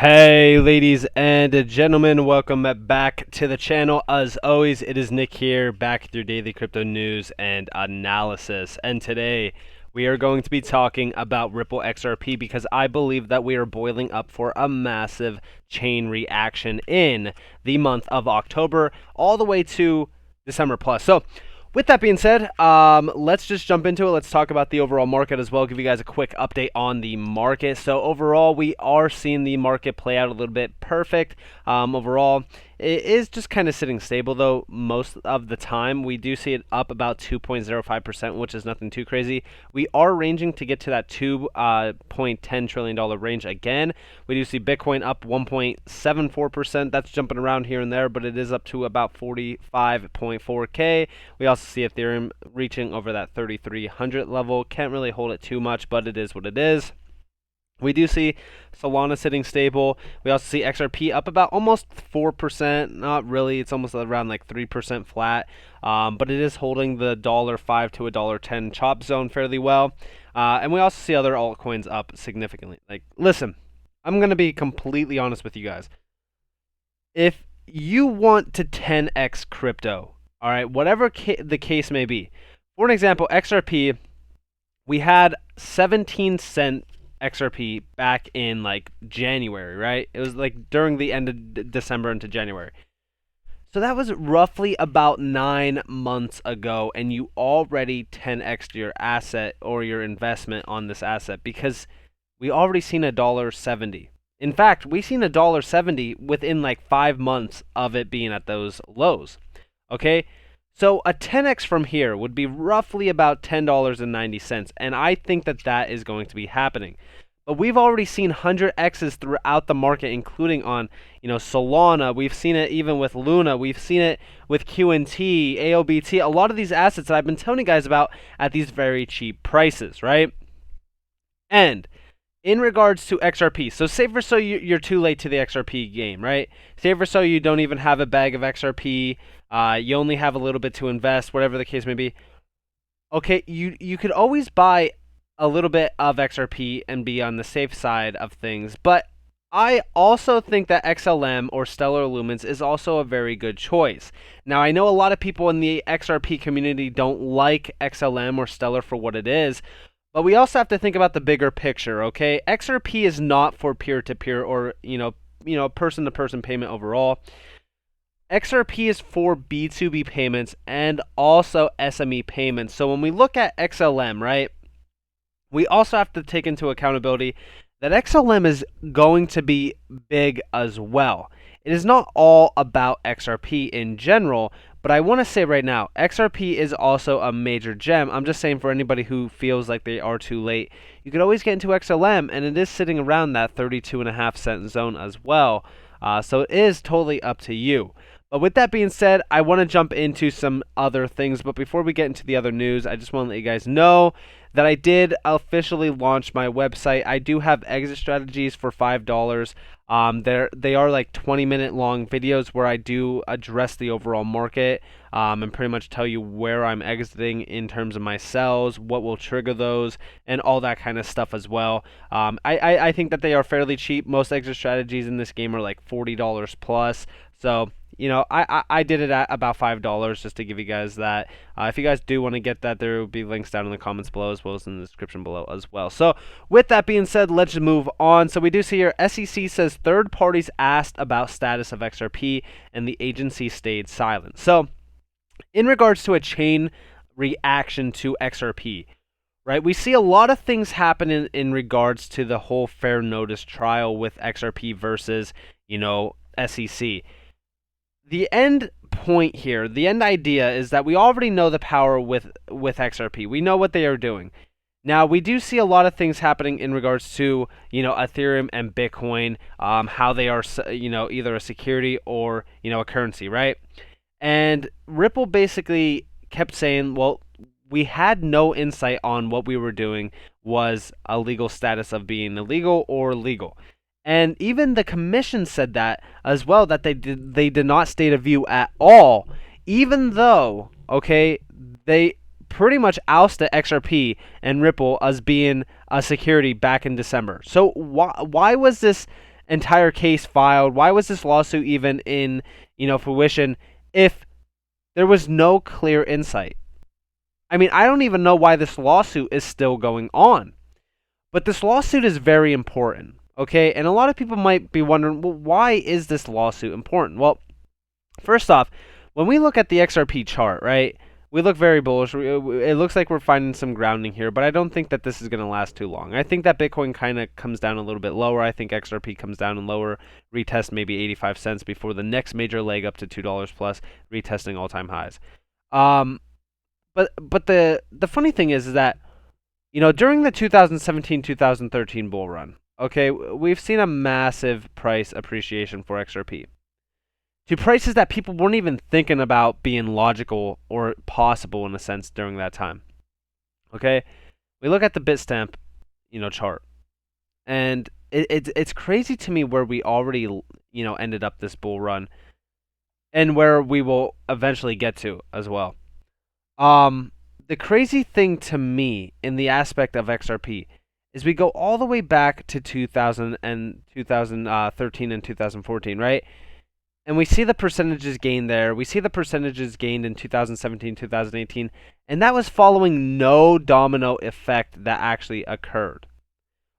Hey ladies and gentlemen, welcome back to the channel. As always, it is Nick here, back with your daily crypto news and analysis. And today we are going to be talking about Ripple XRP because I believe that we are boiling up for a massive chain reaction in the month of October all the way to December plus. So with that being said, let's just jump into it. Let's talk about the overall market as well, give you guys a quick update on the market. So overall, we are seeing the market play out a little bit perfect. Overall, it is just kind of sitting stable, though, most of the time. We do see it up about 2.05%, which is nothing too crazy. We are ranging to get to that $2.10 trillion range again. We do see Bitcoin up 1.74%. That's jumping around here and there, but it is up to about 45.4K. We also see Ethereum reaching over that 3,300 level. Can't really hold it too much, but it is what it is. We do see Solana sitting stable. We also see XRP up about almost 4%. Not really. It's almost around like 3% flat. But it is holding the $5 to $10 chop zone fairly well. And we also see other altcoins up significantly. Like, listen, I'm going to be completely honest with you guys. If you want to 10x crypto, all right, whatever the case may be. For an example, XRP, we had 17-cent XRP back in like January, right? It was like during the end of December into January. So that was roughly about 9 months ago, and you already 10x'd your asset or your investment on this asset because we already seen $1.70. In fact, we seen $1.70 within like 5 months of it being at those lows. Okay, so a 10x from here would be roughly about $10.90, and I think that that is going to be happening. But we've already seen 100x's throughout the market, including on, Solana. We've seen it even with Luna. We've seen it with QNT, AOBT, a lot of these assets that I've been telling you guys about at these very cheap prices, right? And in regards to XRP, so say for so you're too late to the XRP game, right? Say for so you don't even have a bag of XRP, you only have a little bit to invest, whatever the case may be. Okay, you could always buy a little bit of XRP and be on the safe side of things, but I also think that XLM or Stellar Lumens is also a very good choice. Now, I know a lot of people in the XRP community don't like XLM or Stellar for what it is, but we also have to think about the bigger picture, okay? XRP is not for peer-to-peer or, person-to-person payment overall. XRP is for B2B payments and also SME payments. So when we look at XLM, right, we also have to take into accountability that XLM is going to be big as well. It is not all about XRP in general, but I want to say right now, XRP is also a major gem. I'm just saying for anybody who feels like they are too late, you could always get into XLM, and it is sitting around that 32.5-cent zone as well. So it is totally up to you. But with that being said, I want to jump into some other things. But before we get into the other news, I just want to let you guys know that I did officially launch my website. I do have exit strategies for $5. They are like 20-minute long videos where I do address the overall market and pretty much tell you where I'm exiting in terms of my sells, what will trigger those, and all that kind of stuff as well. I think that they are fairly cheap. Most exit strategies in this game are like $40 plus. So I did it at about $5 just to give you guys that. If you guys do want to get that, there will be links down in the comments below as well as in the description below as well. So with that being said, let's move on. So we do see here, SEC says third parties asked about status of XRP and the agency stayed silent. So in regards to a chain reaction to XRP, right, we see a lot of things happen in regards to the whole fair notice trial with XRP versus, SEC. The end point here, the end idea is that we already know the power with XRP. We know what they are doing. Now, we do see a lot of things happening in regards to, Ethereum and Bitcoin, how they are, either a security or, a currency, right? And Ripple basically kept saying, well, we had no insight on what we were doing was a legal status of being illegal or legal. And even the commission said that as well, that they did not state a view at all, even though, okay, they pretty much ousted XRP and Ripple as being a security back in December. So why was this entire case filed? Why was this lawsuit even in, fruition if there was no clear insight? I mean, I don't even know why this lawsuit is still going on. But this lawsuit is very important, okay? And a lot of people might be wondering, well, why is this lawsuit important? Well, first off, when we look at the XRP chart, right, we look very bullish. It looks like we're finding some grounding here, but I don't think that this is going to last too long. I think that Bitcoin kind of comes down a little bit lower. I think XRP comes down and lower, retest maybe 85 cents before the next major leg up to $2 plus, retesting all-time highs. But the funny thing is that, during the 2017-2013 bull run, okay, we've seen a massive price appreciation for XRP to prices that people weren't even thinking about being logical or possible in a sense during that time. Okay, we look at the Bitstamp, chart, and it's crazy to me where we already, ended up this bull run, and where we will eventually get to as well. The crazy thing to me in the aspect of XRP is we go all the way back to 2000 and 2013 and 2014, right? And we see the percentages gained there. We see the percentages gained in 2017, 2018, and that was following no domino effect that actually occurred.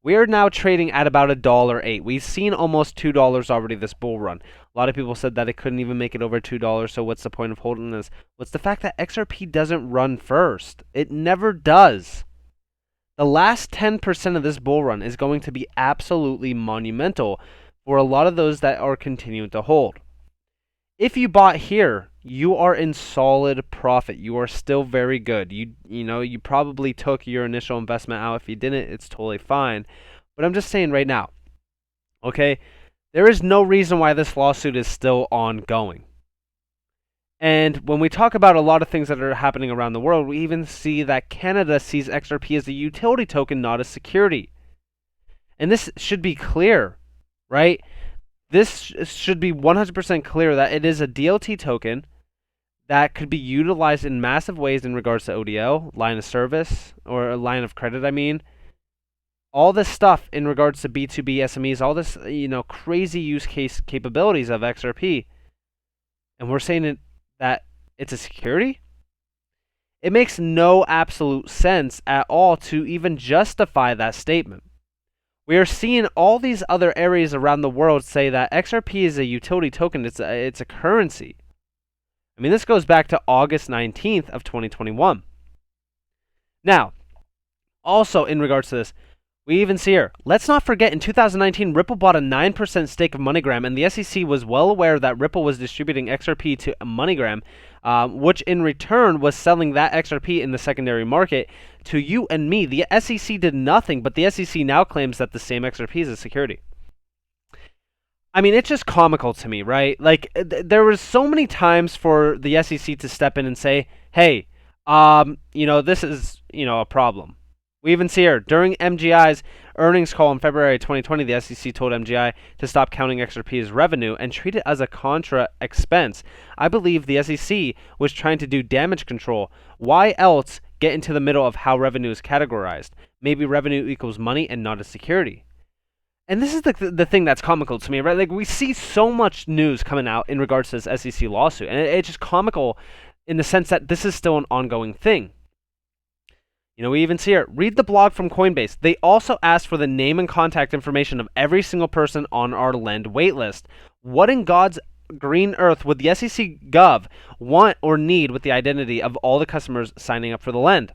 We are now trading at about $1.08. We've seen almost $2 already this bull run. A lot of people said that it couldn't even make it over $2, so what's the point of holding this? What's the fact that XRP doesn't run first? It never does. The last 10% of this bull run is going to be absolutely monumental for a lot of those that are continuing to hold. If you bought here, you are in solid profit. You are still very good. You probably took your initial investment out. If you didn't, it's totally fine. But I'm just saying right now, okay, there is no reason why this lawsuit is still ongoing. And when we talk about a lot of things that are happening around the world, we even see that Canada sees XRP as a utility token, not a security. And this should be clear, right? This should be 100% clear that it is a DLT token that could be utilized in massive ways in regards to ODL, line of service, or a line of credit, I mean. All this stuff in regards to B2B SMEs, all this, crazy use case capabilities of XRP. And we're saying that it's a security? It makes no absolute sense at all to even justify that statement. We are seeing all these other areas around the world say that XRP is a utility token. It's a currency. I mean, this goes back to August 19th of 2021. Now, also in regards to this, we even see here, let's not forget in 2019, Ripple bought a 9% stake of MoneyGram, and the SEC was well aware that Ripple was distributing XRP to MoneyGram, which in return was selling that XRP in the secondary market to you and me. The SEC did nothing, but the SEC now claims that the same XRP is a security. I mean, it's just comical to me, right? Like, there was so many times for the SEC to step in and say, hey, this is, a problem. We even see here, during MGI's earnings call in February 2020, the SEC told MGI to stop counting XRP as revenue and treat it as a contra expense. I believe the SEC was trying to do damage control. Why else get into the middle of how revenue is categorized? Maybe revenue equals money and not a security. And this is the thing that's comical to me, right? Like, we see so much news coming out in regards to this SEC lawsuit, and it's just comical in the sense that this is still an ongoing thing. We even see here, read the blog from Coinbase. They also asked for the name and contact information of every single person on our lend waitlist. What in God's green earth would the SEC Gov want or need with the identity of all the customers signing up for the lend?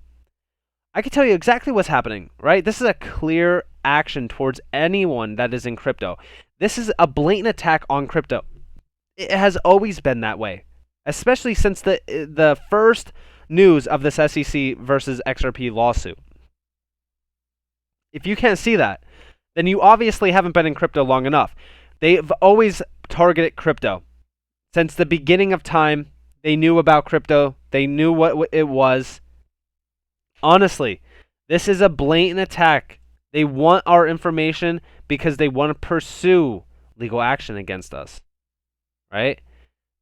I can tell you exactly what's happening, right? This is a clear action towards anyone that is in crypto. This is a blatant attack on crypto. It has always been that way, especially since the first news of this SEC versus XRP lawsuit. If you can't see that, then you obviously haven't been in crypto long enough. They've always targeted crypto. Since the beginning of time, they knew about crypto. They knew what it was. Honestly, this is a blatant attack. They want our information because they want to pursue legal action against us, right?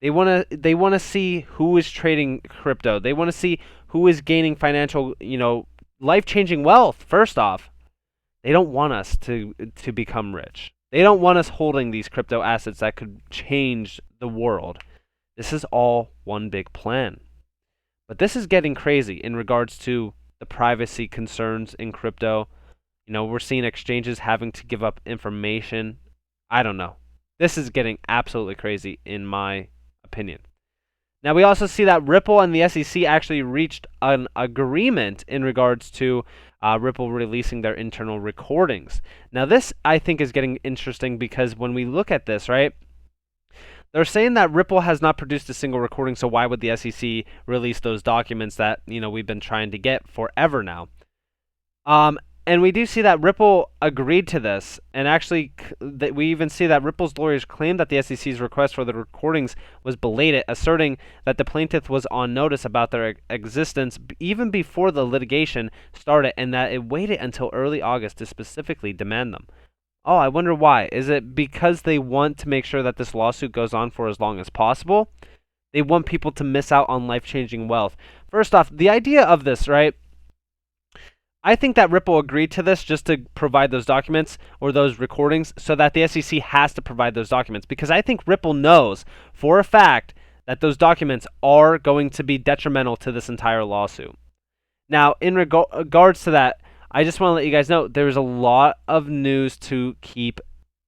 They want to see who is trading crypto. They want to see who is gaining financial, life-changing wealth. First off, they don't want us to become rich. They don't want us holding these crypto assets that could change the world. This is all one big plan. But this is getting crazy in regards to the privacy concerns in crypto. You know, we're seeing exchanges having to give up information. I don't know. This is getting absolutely crazy in my opinion. Now, we also see that Ripple and the SEC actually reached an agreement in regards to Ripple releasing their internal recordings. Now, this, I think, is getting interesting because when we look at this, right, they're saying that Ripple has not produced a single recording, so why would the SEC release those documents that, you know, we've been trying to get forever now? And we do see that Ripple agreed to this, and actually, we even see that Ripple's lawyers claimed that the SEC's request for the recordings was belated, asserting that the plaintiff was on notice about their existence even before the litigation started, and that it waited until early August to specifically demand them. Oh, I wonder why. Is it because they want to make sure that this lawsuit goes on for as long as possible? They want people to miss out on life-changing wealth. First off, the idea of this, right? I think that Ripple agreed to this just to provide those documents or those recordings so that the SEC has to provide those documents, because I think Ripple knows for a fact that those documents are going to be detrimental to this entire lawsuit. Now, in regards to that, I just want to let you guys know there's a lot of news to keep,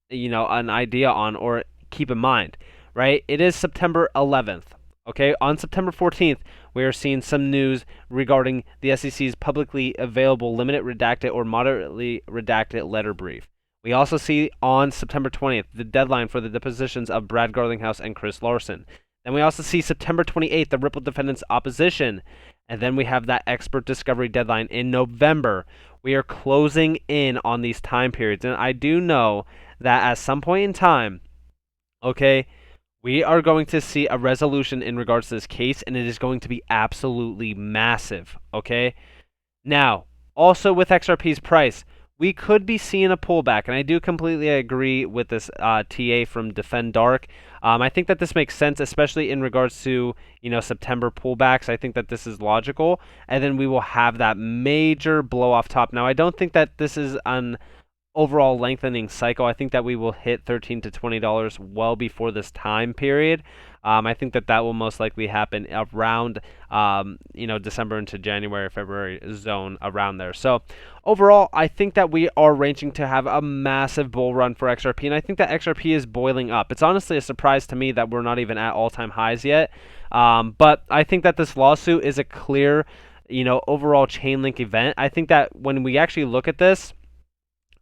you know, an idea on or keep in mind, right? It is September 11th. Okay, on September 14th, we are seeing some news regarding the SEC's publicly available limited redacted or moderately redacted letter brief. We also see on September 20th the deadline for the depositions of Brad Garlinghouse and Chris Larson. Then we also see September 28th, the Ripple defendants' opposition. And then we have that expert discovery deadline in November. We are closing in on these time periods. And I do know that at some point in time, okay, we are going to see a resolution in regards to this case, and it is going to be absolutely massive, okay? Now, also with XRP's price, we could be seeing a pullback, and I do completely agree with this TA from Defend Dark. I think that this makes sense, especially in regards to, you know, September pullbacks. I think that this is logical, and then we will have that major blow off top. Now, I don't think that this is an overall lengthening cycle. I think that we will hit $13 to $20 well before this time period. I think that will most likely happen around, you know, December into January, February zone around there. So overall, I think that we are ranging to have a massive bull run for XRP, and I think that XRP is boiling up. It's honestly a surprise to me that we're not even at all-time highs yet. But I think that this lawsuit is a clear, you know, overall chain link event. I think that when we actually look at this,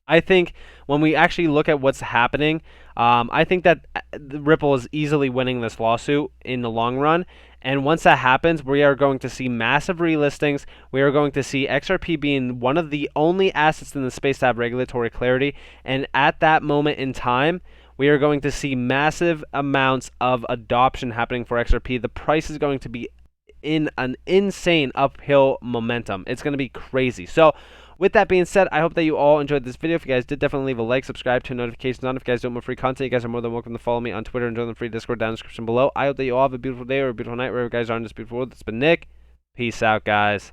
I think when we actually look at what's happening, I think that Ripple is easily winning this lawsuit in the long run. And once that happens, we are going to see massive relistings. We are going to see XRP being one of the only assets in the space to have regulatory clarity. And at that moment in time, we are going to see massive amounts of adoption happening for XRP. The price is going to be in an insane uphill momentum. It's going to be crazy. So with that being said, I hope that you all enjoyed this video. If you guys did, definitely leave a like, subscribe, turn notifications on. If you guys don't want free content, you guys are more than welcome to follow me on Twitter and join the free Discord down in the description below. I hope that you all have a beautiful day or a beautiful night wherever you guys are in this beautiful world. It's been Nick. Peace out, guys.